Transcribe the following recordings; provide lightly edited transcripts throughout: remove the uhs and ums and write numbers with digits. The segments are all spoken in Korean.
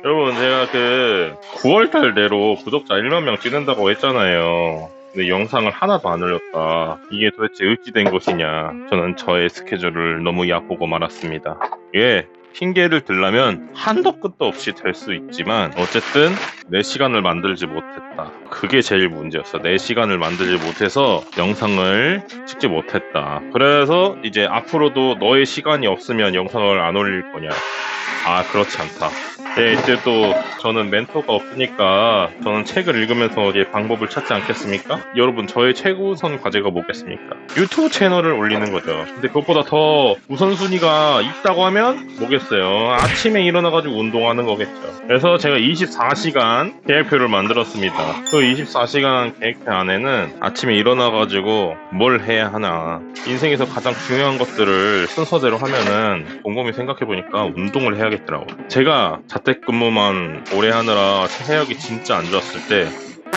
여러분, 제가 9월달 내로 구독자 1만 명 찍는다고 했잖아요. 근데 영상을 하나도 안 올렸다. 이게 도대체 어찌 된 것이냐. 저는 저의 스케줄을 너무 얕보고 말았습니다. 예, 핑계를 들라면 한도 끝도 없이 될 수 있지만 어쨌든 내 시간을 만들지 못했다. 그게 제일 문제였어. 내 시간을 만들지 못해서 영상을 찍지 못했다. 그래서 이제 앞으로도 너의 시간이 없으면 영상을 안 올릴 거냐. 아, 그렇지 않다. 네, 이제 또 저는 멘토가 없으니까 저는 책을 읽으면서 이제 방법을 찾지 않겠습니까? 여러분, 저의 최우선 과제가 뭐겠습니까? 유튜브 채널을 올리는 거죠. 근데 그것보다 더 우선순위가 있다고 하면 뭐겠어요? 아침에 일어나가지고 운동하는 거겠죠. 그래서 제가 24시간 계획표를 만들었습니다. 그 24시간 계획표 안에는 아침에 일어나가지고 뭘 해야 하나, 인생에서 가장 중요한 것들을 순서대로 하면은 곰곰이 생각해보니까 운동을 해야겠더라고. 제가 자택근무만 오래 하느라 체력이 진짜 안 좋았을 때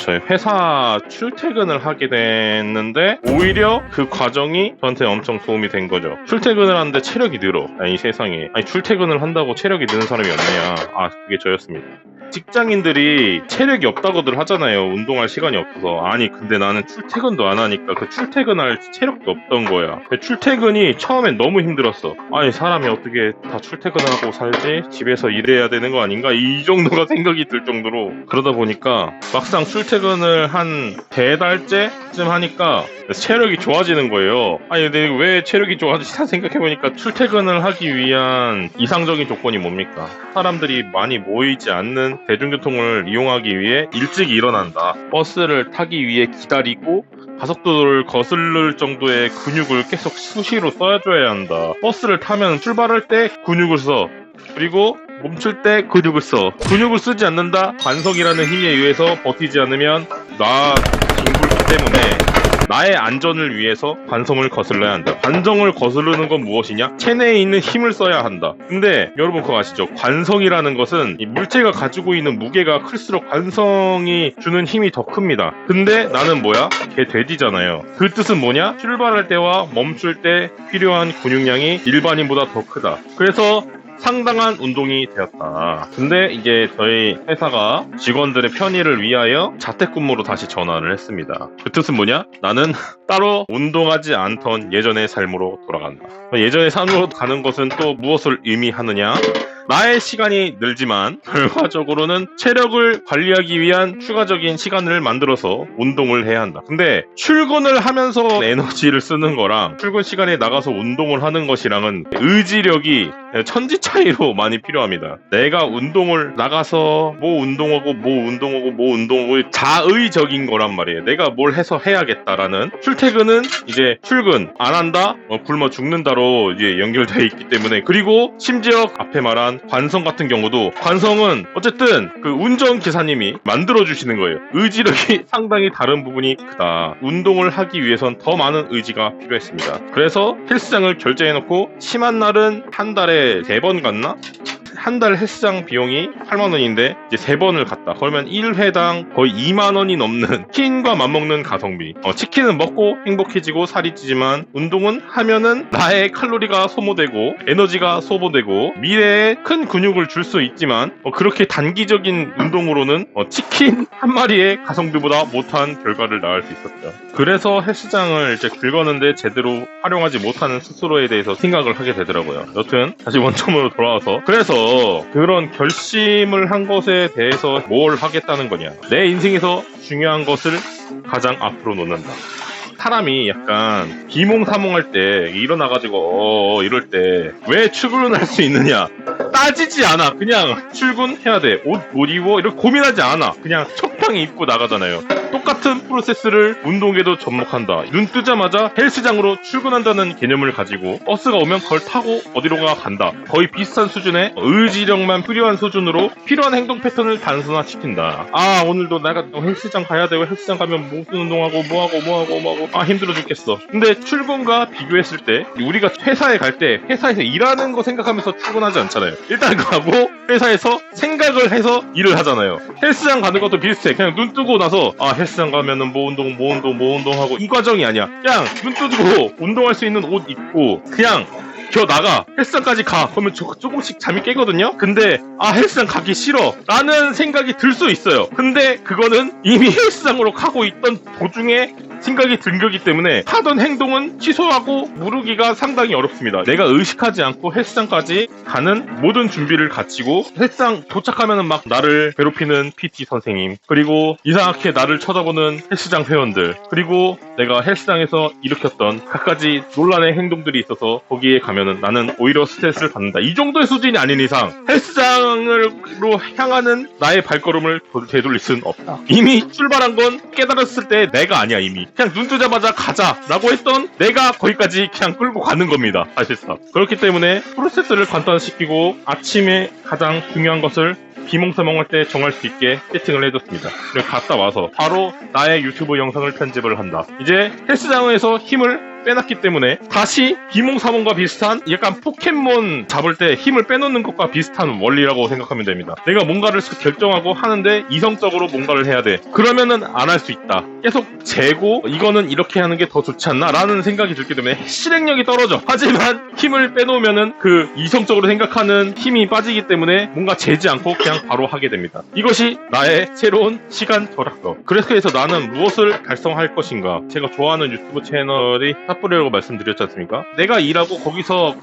저희 회사 출퇴근을 하게 됐는데 오히려 그 과정이 저한테 엄청 도움이 된 거죠. 출퇴근을 하는데 체력이 늘어. 아니, 세상에. 아니, 출퇴근을 한다고 체력이 느는 사람이 없느냐. 아, 그게 저였습니다. 직장인들이 체력이 없다고들 하잖아요. 운동할 시간이 없어서. 아니, 근데 나는 출퇴근도 안 하니까 그 출퇴근할 체력도 없던 거야. 출퇴근이 처음엔 너무 힘들었어. 아니, 사람이 어떻게 다 출퇴근하고 살지? 집에서 일해야 되는 거 아닌가? 이 정도가 생각이 들 정도로. 그러다 보니까 막상 출퇴근을 한 3달째쯤 하니까 체력이 좋아지는 거예요. 아니, 근데 왜 체력이 좋아지나 생각해보니까 출퇴근을 하기 위한 이상적인 조건이 뭡니까? 사람들이 많이 모이지 않는 대중교통을 이용하기 위해 일찍 일어난다. 버스를 타기 위해 기다리고 가속도를 거슬릴 정도의 근육을 계속 수시로 써줘야 한다. 버스를 타면 출발할 때 근육을 써. 그리고 멈출 때 근육을 써. 근육을 쓰지 않는다. 관성이라는 힘에 의해서 버티지 않으면 나 뒹굴기 때문에 나의 안전을 위해서 관성을 거슬러야 한다. 관성을 거스르는 건 무엇이냐? 체내에 있는 힘을 써야 한다. 근데 여러분 그거 아시죠? 관성이라는 것은 이 물체가 가지고 있는 무게가 클수록 관성이 주는 힘이 더 큽니다. 근데 나는 뭐야? 걔 돼지잖아요. 그 뜻은 뭐냐? 출발할 때와 멈출 때 필요한 근육량이 일반인보다 더 크다. 그래서 상당한 운동이 되었다. 근데 이제 저희 회사가 직원들의 편의를 위하여 자택근무로 다시 전환을 했습니다. 그 뜻은 뭐냐? 나는 따로 운동하지 않던 예전의 삶으로 돌아간다. 예전의 삶으로 가는 것은 또 무엇을 의미하느냐? 나의 시간이 늘지만 결과적으로는 체력을 관리하기 위한 추가적인 시간을 만들어서 운동을 해야 한다. 근데 출근을 하면서 에너지를 쓰는 거랑 출근 시간에 나가서 운동을 하는 것이랑은 의지력이 천지 차이로 많이 필요합니다. 내가 운동을 나가서 뭐 운동하고 자의적인 거란 말이에요. 내가 뭘 해서 해야겠다라는. 출퇴근은 이제 출근 안 한다? 굶어 죽는다로 이제 연결되어 있기 때문에. 그리고 심지어 앞에 말한 관성 같은 경우도, 관성은 어쨌든 그 운전기사님이 만들어주시는 거예요. 의지력이 상당히 다른 부분이 크다. 운동을 하기 위해선 더 많은 의지가 필요했습니다. 그래서 헬스장을 결제해놓고 심한 날은 한 달에 3번 갔나? 한 달 헬스장 비용이 8만원인데 이제 3번을 갔다. 그러면 1회당 거의 2만원이 넘는 치킨과 맞먹는 가성비. 치킨은 먹고 행복해지고 살이 찌지만 운동은 하면은 나의 칼로리가 소모되고 에너지가 소모되고 미래에 큰 근육을 줄 수 있지만 그렇게 단기적인 운동으로는 치킨 한 마리의 가성비보다 못한 결과를 낳을 수 있었죠. 그래서 헬스장을 이제 긁었는데 제대로 활용하지 못하는 스스로에 대해서 생각을 하게 되더라고요. 여튼 다시 원점으로 돌아와서, 그래서 그런 결심을 한 것에 대해서 뭘 하겠다는 거냐. 내 인생에서 중요한 것을 가장 앞으로 놓는다. 사람이 약간 비몽사몽할 때 일어나가지고 이럴 때 왜 출근을 할 수 있느냐 따지지 않아. 그냥 출근해야 돼. 옷 못 입어? 이렇게 고민하지 않아. 그냥 적당히 입고 나가잖아요. 똑같은 프로세스를 운동에도 접목한다. 눈 뜨자마자 헬스장으로 출근한다는 개념을 가지고 버스가 오면 그걸 타고 어디로가 간다. 거의 비슷한 수준의 의지력만 필요한 수준으로 필요한 행동 패턴을 단순화시킨다. 아, 오늘도 내가 헬스장 가야 되고 헬스장 가면 무슨 운동하고 뭐하고 아, 힘들어 죽겠어. 근데 출근과 비교했을 때 우리가 회사에 갈 때 회사에서 일하는 거 생각하면서 출근하지 않잖아요. 일단 가고 회사에서 생각을 해서 일을 하잖아요. 헬스장 가는 것도 비슷해. 그냥 눈 뜨고 나서 아, 헬스장 가면은 뭐 운동하고 이 과정이 아니야. 그냥 눈 뜨고 운동할 수 있는 옷 입고 그냥 겨 나가. 헬스장까지 가. 그러면 조금씩 잠이 깨거든요. 근데 헬스장 가기 싫어 라는 생각이 들 수 있어요. 근데 그거는 이미 헬스장으로 가고 있던 도중에 생각이 든 거기 때문에 하던 행동은 취소하고 무르기가 상당히 어렵습니다. 내가 의식하지 않고 헬스장까지 가는 모든 준비를 갖추고 헬스장 도착하면은 막 나를 괴롭히는 PT 선생님, 그리고 이상하게 나를 쳐다보는 헬스장 회원들, 그리고 내가 헬스장에서 일으켰던 갖가지 논란의 행동들이 있어서 거기에 가면은 나는 오히려 스트레스를 받는다. 이 정도의 수준이 아닌 이상 헬스장으로 향하는 나의 발걸음을 되돌릴 수는 없다. 이미 출발한 건 깨달았을 때 내가 아니야. 이미 그냥 눈 뜨자마자 가자 라고 했던 내가 거기까지 그냥 끌고 가는 겁니다. 사실상. 그렇기 때문에 프로세스를 간단시키고 아침에 가장 중요한 것을 비몽사몽할 때 정할 수 있게 세팅을 해줬습니다. 그리고 갔다 와서 바로 나의 유튜브 영상을 편집을 한다. 이제 헬스장에서 힘을 빼놨기 때문에 다시 비몽사몽과 비슷한, 약간 포켓몬 잡을 때 힘을 빼놓는 것과 비슷한 원리라고 생각하면 됩니다. 내가 뭔가를 결정하고 하는데 이성적으로 뭔가를 해야 돼. 그러면은 안 할 수 있다. 계속 재고 이거는 이렇게 하는 게 더 좋지 않나 라는 생각이 들기 때문에 실행력이 떨어져. 하지만 힘을 빼놓으면은 그 이성적으로 생각하는 힘이 빠지기 때문에 뭔가 재지 않고 그냥 바로 하게 됩니다. 이것이 나의 새로운 시간 절약법. 그래서 나는 무엇을 달성할 것인가. 제가 좋아하는 유튜브 채널이 핫뿌리라고 말씀드렸지 않습니까? 내가 일하고 거기서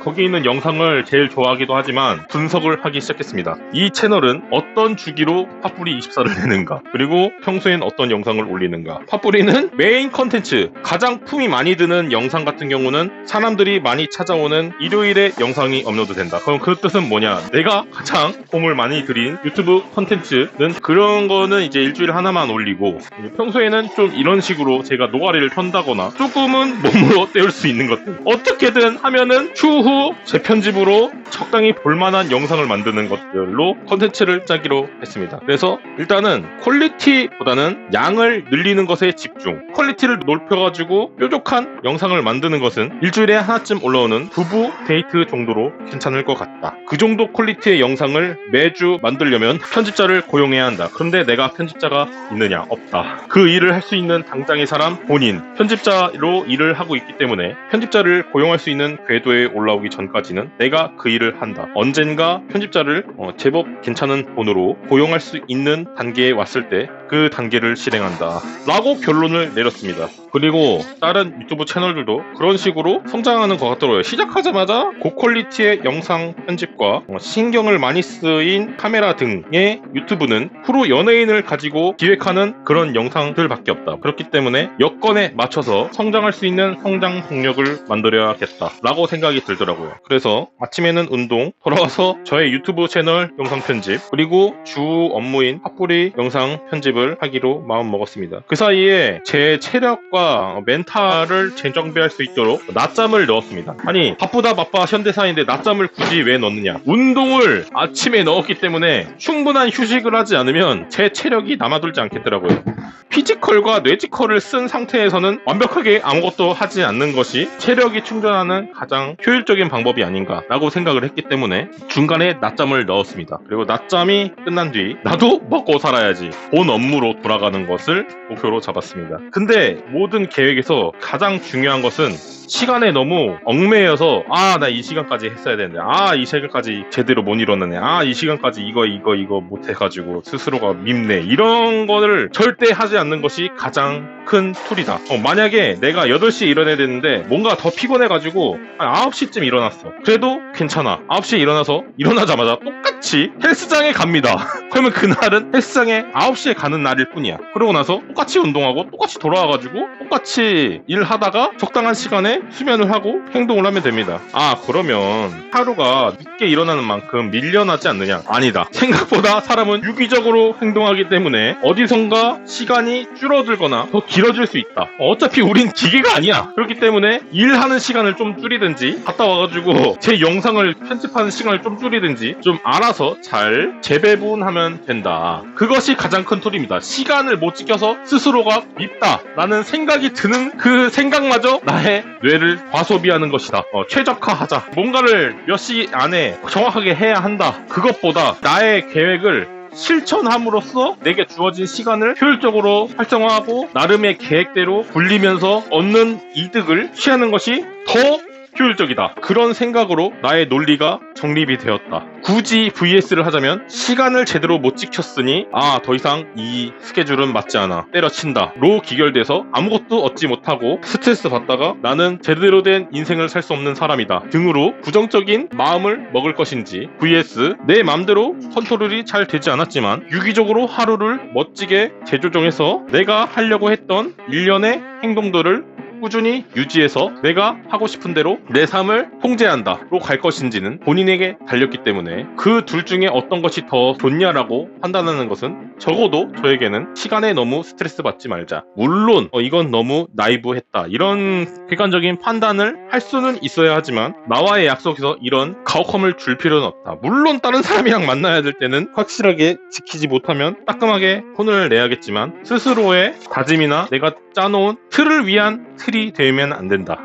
거기 있는 영상을 제일 좋아하기도 하지만 분석을 하기 시작했습니다. 이 채널은 어떤 주기로 핫뿌리 24를 내는가, 그리고 평소엔 어떤 영상을 올리는가. 핫뿌리는 메인 컨텐츠, 가장 품이 많이 드는 영상 같은 경우는 사람들이 많이 찾아오는 일요일에 영상이 업로드된다. 그럼 그 뜻은 뭐냐? 내가 가장 pom을 많이 들인 유튜브 컨텐츠는 그런 거는 이제 일주일에 하나만 올리고, 평소에는 좀 이런 식으로 제가 노가리를 턴다거나 조금은 몸으로 때울 수 있는 것들, 어떻게든 하면은 추후 재편집으로 적당히 볼만한 영상을 만드는 것들로 컨텐츠를 짜기로 했습니다. 그래서 일단은 퀄리티보다는 양을 늘리는 것에 집중. 퀄리티를 높여가지고 뾰족한 영상을 만드는 것은 일주일에 하나쯤 올라오는 부부 데이트 정도로 괜찮을 것 같다. 그 정도 퀄리티의 영상을 매주 만들려면 편집자를 고용해야 한다. 그런데 내가 편집자가 있느냐? 없다. 그 일을 할 수 있는 당장의 사람 본인, 편집자로 일을 하고 있기 때문에 편집자를 고용할 수 있는 궤도에 올라오기 전까지는 내가 그 일을 한다. 언젠가 편집자를 제법 괜찮은 돈으로 고용할 수 있는 단계에 왔을 때 그 단계를 실행한다 라고 결론을 내렸습니다. 그리고 다른 유튜브 채널들도 그런 식으로 성장하는 것 같더라고요. 시작하자마자 고퀄리티의 영상 편집과 신경을 많이 쓰인 카메라 등의 유튜브는 프로 연예인을 가지고 기획하는 그런 영상들밖에 없다. 그렇기 때문에 여건에 맞춰서 성장할 수 있는 성장 동력을 만들어야겠다 라고 생각이 들더라고요. 그래서 아침에는 운동, 돌아와서 저의 유튜브 채널 영상 편집, 그리고 주 업무인 핫뿌리 영상 편집을 하기로 마음먹었습니다. 그 사이에 제 체력과 멘탈을 재정비할 수 있도록 낮잠을 넣었습니다. 아니, 바쁘다 바빠 현대사인데 낮잠을 굳이 왜 넣느냐. 운동을 아침에 넣었기 때문에 충분한 휴식을 하지 않으면 제 체력이 남아돌지 않겠더라고요. 피지컬과 뇌지컬을 쓴 상태에서는 완벽하게 아무것도 하지 않는 것이 체력이 충전하는 가장 효율적인 방법이 아닌가라고 생각을 했기 때문에 중간에 낮잠을 넣었습니다. 그리고 낮잠이 끝난 뒤 나도 먹고 살아야지 본 업무로 돌아가는 것을 목표로 잡았습니다. 근데 모든 계획에서 가장 중요한 것은 시간에 너무 얽매여서 나 이 시간까지 했어야 되는데 이 시간까지 제대로 못 일어나네, 이 시간까지 이거 못 해가지고 스스로가 밉네, 이런 거를 절대 하지 않는 것이 가장 큰 툴이다. 만약에 내가 8시에 일어나야 되는데 뭔가 더 피곤해가지고 9시쯤 일어났어. 그래도 괜찮아. 9시에 일어나서 일어나자마자 똑같이 헬스장에 갑니다. 그러면 그날은 헬스장에 9시에 가는 날일 뿐이야. 그러고 나서 똑같이 운동하고 똑같이 돌아와가지고 똑같이 일하다가 적당한 시간에 수면을 하고 행동을 하면 됩니다. 그러면 하루가 늦게 일어나는 만큼 밀려나지 않느냐? 아니다. 생각보다 사람은 유기적으로 행동하기 때문에 어디선가 시간이 줄어들거나 더 길어질 수 있다. 어차피 우린 기계가 아니야. 그렇기 때문에 일하는 시간을 좀 줄이든지 갔다 와가지고 제 영상을 편집하는 시간을 좀 줄이든지 좀 알아서 잘 재배분하면 된다. 그것이 가장 큰 툴입니다. 시간을 못 지켜서 스스로가 밉다라는 생각이 드는 그 생각마저 나의 뇌를 과소비하는 것이다. 최적화하자. 뭔가를 몇 시 안에 정확하게 해야 한다. 그것보다 나의 계획을 실천함으로써 내게 주어진 시간을 효율적으로 활성화하고 나름의 계획대로 굴리면서 얻는 이득을 취하는 것이 더 효율적이다. 그런 생각으로 나의 논리가 정립이 되었다. 굳이 VS를 하자면 시간을 제대로 못 지켰으니 더 이상 이 스케줄은 맞지 않아. 때려친다. 로 기결돼서 아무것도 얻지 못하고 스트레스 받다가 나는 제대로 된 인생을 살 수 없는 사람이다 등으로 부정적인 마음을 먹을 것인지, vs 내 맘대로 컨트롤이 잘 되지 않았지만 유기적으로 하루를 멋지게 재조정해서 내가 하려고 했던 일련의 행동들을 꾸준히 유지해서 내가 하고 싶은 대로 내 삶을 통제한다로 갈 것인지는 본인에게 달렸기 때문에 그 둘 중에 어떤 것이 더 좋냐라고 판단하는 것은 적어도 저에게는 시간에 너무 스트레스 받지 말자. 물론 이건 너무 나이브했다. 이런 객관적인 판단을 할 수는 있어야 하지만 나와의 약속에서 이런 가혹함을 줄 필요는 없다. 물론 다른 사람이랑 만나야 될 때는 확실하게 지키지 못하면 따끔하게 혼을 내야겠지만 스스로의 다짐이나 내가 짜놓은 틀을 위한 틀이 되면 안 된다.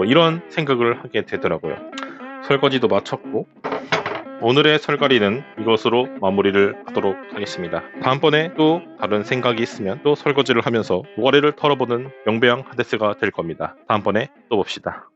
이런 생각을 하게 되더라고요. 설거지도 마쳤고 오늘의 설거리는 이것으로 마무리를 하도록 하겠습니다. 다음번에 또 다른 생각이 있으면 또 설거지를 하면서 노가리를 털어보는 명배양 하데스가 될 겁니다. 다음번에 또 봅시다.